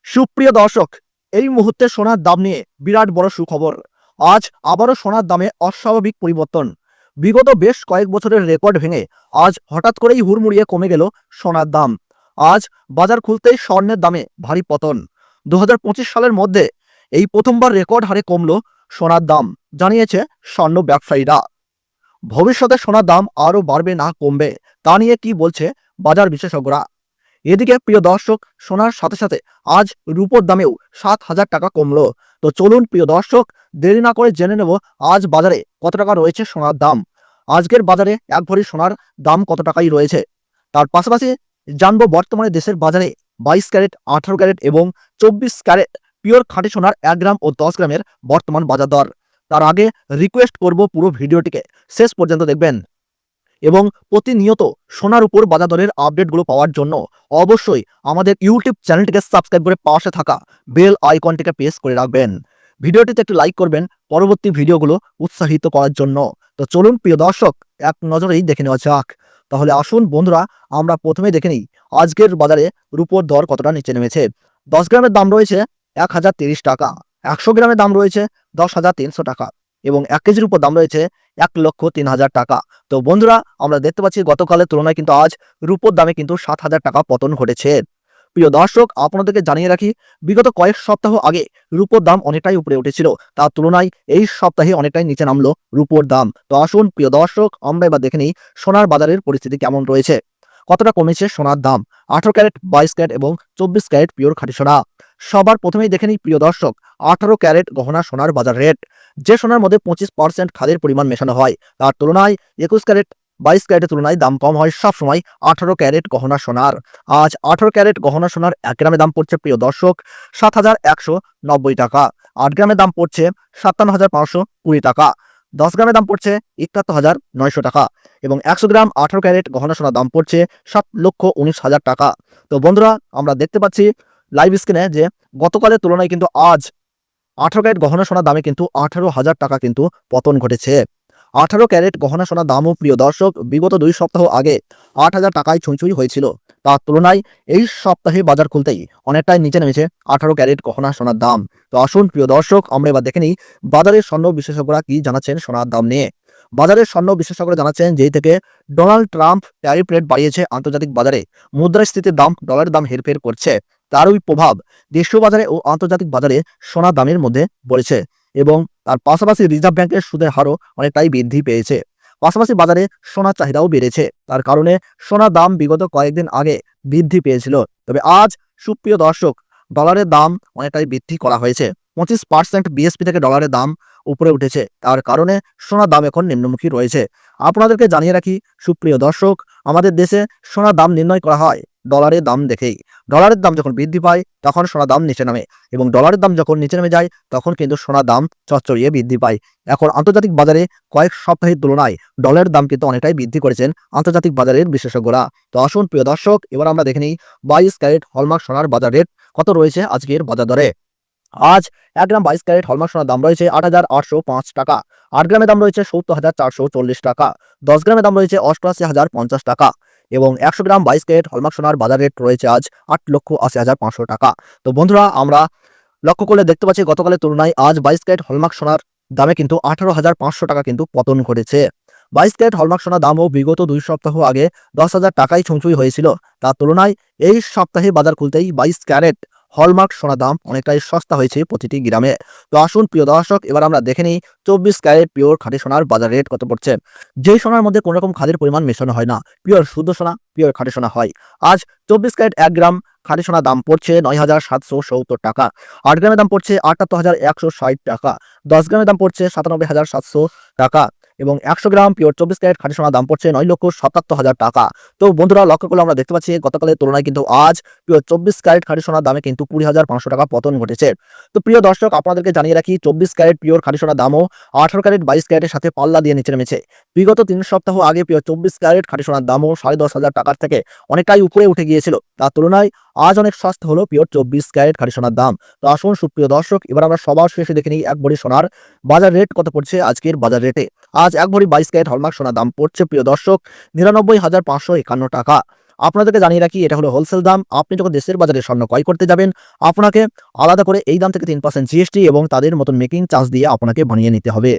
সুপ্রিয় দর্শক, এই মুহূর্তে সোনার দাম নিয়ে বিরাট বড় সুখবর। আজ আবারও সোনার দামে অস্বাভাবিক পরিবর্তন। বিগত বেশ কয়েক বছরের রেকর্ড ভেঙে আজ হঠাৎ করেই হুড়মুড়িয়ে কমে গেল সোনার দাম। আজ বাজার খুলতেই স্বর্ণের দামে ভারী পতন। 2025 সালের মধ্যে এই প্রথমবার রেকর্ড হারে কমল সোনার দাম, জানিয়েছে স্বর্ণ ব্যবসায়ীরা। ভবিষ্যতে সোনার দাম আরও বাড়বে না কমবে, তা নিয়ে কি বলছে বাজার বিশেষজ্ঞরা। এদিকে প্রিয় দর্শক, সোনার সাথে সাথে আজ রূপোর দামেও 7,000 টাকা কমলো। তো চলুন প্রিয় দর্শক, দেরি না করে জেনে নেব আজ বাজারে কত টাকা রয়েছে সোনার দাম। আজকের বাজারে এক ভরি সোনার দাম কত টাকাই রয়েছে, তার পাশাপাশি জানবো বর্তমানে দেশের বাজারে 22 ক্যারেট, 18 ক্যারেট এবং 24 ক্যারেট পিওর খাঁটি সোনার 1 গ্রাম ও 10 গ্রামের বর্তমান বাজার দর। তার আগে রিকোয়েস্ট করব পুরো ভিডিওটিকে শেষ পর্যন্ত দেখবেন এবং প্রতিনিয়ত সোনার উপর বাজার দরের আপডেটগুলো পাওয়ার জন্য অবশ্যই আমাদের ইউটিউব চ্যানেলটিকে সাবস্ক্রাইব করে পাশে থাকা বেল আইকনটিকে প্রেস করে রাখবেন। ভিডিওটিতে একটু লাইক করবেন পরবর্তী ভিডিওগুলো উৎসাহিত করার জন্য। তো চলুন প্রিয় দর্শক, এক নজরেই দেখে নেওয়া যাক। তাহলে আসুন বন্ধুরা, আমরা প্রথমে দেখে নিই আজকের বাজারে রূপোর দর কতটা নিচে নেমেছে। 10 গ্রামের দাম রয়েছে 1,030 টাকা, 100 গ্রামের দাম রয়েছে 10,300 টাকা এবং 1 কেজির উপর দাম রয়েছে 1,03,000 টাকা। তো বন্ধুরা, আমরা দেখতে পাচ্ছি গতকালের তুলনায় কিন্তু আজ রূপোর দামে কিন্তু 7,000 টাকা পতন ঘটেছে। প্রিয় দর্শক, আপনাদেরকে জানিয়ে রাখি, বিগত কয়েক সপ্তাহ আগে রূপোর দাম অনেকটাই উপরে উঠেছিল, তার তুলনায় এই সপ্তাহে অনেকটাই নিচে নামলো রূপোর দাম। তো আসুন প্রিয় দর্শক, আমরা এবার দেখে নিই সোনার বাজারের পরিস্থিতি কেমন রয়েছে, কতটা কমেছে সোনার দাম। 18 ক্যারেট, 22 ক্যারেট এবং 24 ক্যারেট পিওর খাঁটি সোনা। সবার প্রথমেই দেখে নিই প্রিয় দর্শক 18 ক্যারেট গহনা সোনার বাজার রেট। যে সোনার মধ্যে 25% খাদের পরিমাণ মেশানো হয়, তার তুলনায় 21 ক্যারেট, 22 ক্যারেটের তুলনায় দাম কম হয় সবসময় 18 ক্যারেট গহনা সোনার। আজ 18 ক্যারেট গহনা সোনার 1 গ্রামের দাম পড়ছে প্রিয় দর্শক 7,190 টাকা, 8 গ্রামের দাম পড়ছে 57,520 টাকা, 10 গ্রামের দাম পড়ছে 71,900 টাকা এবং 100 গ্রাম 18 ক্যারেট গহনা সোনার দাম পড়ছে 7,19,000 টাকা। তো বন্ধুরা, আমরা দেখতে পাচ্ছি লাইভ স্ক্রিনে যে গতকালের তুলনায় কিন্তু আজ 18 ক্যারেট গহনা সোনার দামে কিন্তু 18,000 টাকা কিন্তু পতন ঘটেছে। 18 ক্যারেট গহনা সোনার দামও প্রিয় দর্শক বিগত 2 সপ্তাহ আগে 8,000 টাকায় ছুঁই হয়েছিল, তার তুলনায় এই সপ্তাহে বাজার খুলতেই অনেকটাই নিচে নেমেছে 18 ক্যারেট গহনা সোনার দাম। তো আসুন প্রিয় দর্শক, আমরা এবার দেখে নিই বাজারের স্বর্ণ বিশেষজ্ঞরা কি জানাচ্ছেন সোনার দাম নিয়ে। বাজারের স্বর্ণ বিশেষজ্ঞরা জানাচ্ছেন, যেই থেকে ডোনাল্ড ট্রাম্প ট্যারিফ রেট বাড়িয়েছে, আন্তর্জাতিক বাজারে মুদ্রাস্ফীতির দাম, ডলারের দাম হেরফের করছে, তারই প্রভাব দেশীয় বাজারে ও আন্তর্জাতিক বাজারে সোনার দামের মধ্যে পড়েছে এবং তার পাশাপাশি রিজার্ভ ব্যাংকের সুদের হারও অনেকটাই বৃদ্ধি পেয়েছে। পাশাপাশি বাজারে সোনার চাহিদাও বেড়েছে, তার কারণে সোনার দাম বিগত কয়েকদিন আগে বৃদ্ধি পেয়েছিল। তবে আজ সুপ্রিয় দর্শক, ডলারের দাম অনেকটাই বৃদ্ধি করা হয়েছে। 25% বিএসপি থেকে ডলারের দাম উপরে উঠেছে, তার কারণে সোনার দাম এখন নিম্নমুখী রয়েছে। আপনাদেরকে জানিয়ে রাখি সুপ্রিয় দর্শক, আমাদের দেশে সোনার দাম নির্ণয় করা হয় ডলারের দাম দেখেই। ডলারের দাম যখন বৃদ্ধি পায় তখন সোনার দাম নিচে নামে এবং ডলারের দাম যখন নিচে নেমে যায় তখন কিন্তু সোনার দাম চড়চড়িয়ে বৃদ্ধি পায়। এখন আন্তর্জাতিক বাজারে কয়েক সপ্তাহের তুলনায় ডলারের দাম কিন্তু অনেকটাই বৃদ্ধি করেছেন আন্তর্জাতিক বাজারের বিশেষজ্ঞরা। তো আসুন প্রিয় দর্শক, এবার আমরা দেখে নিই 22 ক্যারেট হলমার্ক সোনার বাজার রেট কত রয়েছে আজকের বাজার দরে। আজ 1 গ্রাম 22 ক্যারেট হলমার্ক সোনার দাম রয়েছে 8,805 টাকা, 8 গ্রামের দাম রয়েছে 70,440 টাকা, 10 গ্রামের দাম রয়েছে 88,050 টাকা এবং 100 গ্রাম 22 ক্যারেট হলমার্ক সোনার বাজার রেট রয়েছে আজ 8,80,500 টাকা। তো বন্ধুরা, আমরা লক্ষ্য করলে দেখতে পাচ্ছি গতকালের তুলনায় আজ 22 ক্যারেট হলমার্ক সোনার দামে কিন্তু 18,500 টাকা কিন্তু পতন ঘটেছে। 22 ক্যারেট হলমার্ক সোনার দামও বিগত 2 সপ্তাহ আগে 10,000 টাকায় ছুঁই হয়েছিল, তার তুলনায় এই সপ্তাহে বাজার খুলতেই 22 ক্যারেট হলমার্ক সোনার দাম অনেকটাই সস্তা হয়েছে প্রতিটি গ্রামে। তো আসুন প্রিয় দর্শক, এবার আমরা দেখে নিই 24 ক্যারেট পিওর খাঁটি সোনার বাজার রেট কত পড়ছে। যেই সোনার মধ্যে কোনো রকম খাদের পরিমাণ মেশানো হয় না, পিওর শুদ্ধ সোনা, পিওর খাঁটি সোনা হয়। আজ 24 ক্যারেট 1 গ্রাম খাঁটি সোনার দাম পড়ছে 9,770 টাকা, 8 গ্রামের দাম পড়ছে 78,160 টাকা, 10 গ্রামের দাম পড়ছে 97,700 টাকা এবং 100 গ্রাম পিওর 24 ক্যারেট খাঁটি সোনার দাম পড়ছে 9,77,000 টাকা। তো বন্ধুরা, লক্ষ্য করলে আমরা দেখতে পাচ্ছি গতকালের তুলনায় কিন্তু আজ পিওর 24 ক্যারেট খাঁটি সোনার দামে কিন্তু 20,500 টাকা পতন ঘটেছে। তো প্রিয় দর্শক, আপনাদেরকে জানিয়ে রাখি 24 ক্যারেট পিওর খাঁটি সোনার দামও 18 ক্যারেট 22 ক্যারেটের সাথে পাল্লা দিয়ে নিচে নেমেছে। বিগত 3 সপ্তাহ আগে পিওর 24 ক্যারেট খাঁটি সোনার দামও 10,500 টাকার থেকে অনেকটাই উপরে উঠে গিয়েছিল, তার তুলনায় আজ অনেক সস্তা হলো পিওর 24 ক্যারেট খাঁটি সোনার দাম। তো আসুন সুপ্রিয় দর্শক, এবার আমরা সবার শেষে দেখে নিই 1 ভরি সোনার বাজার রেট কত পড়ছে আজকের বাজার রেটে। আজ 1 ভরি 22 ক্যারেট হলমার্ক সোনার দাম পড়ছে প্রিয় দর্শক 99,551 টাকা, আপনাদেরকে জানিয়ে রাখি, এটা হলো হোলসেল দাম। আপনি যখন দেশের বাজারে স্বর্ণ ক্রয় করতে যাবেন, আপনাকে আলাদা করে এই দাম থেকে 3% জিএসটি এবং তাদের মতন মেকিং চার্জ দিয়ে আপনাকে বানিয়ে নিতে হবে।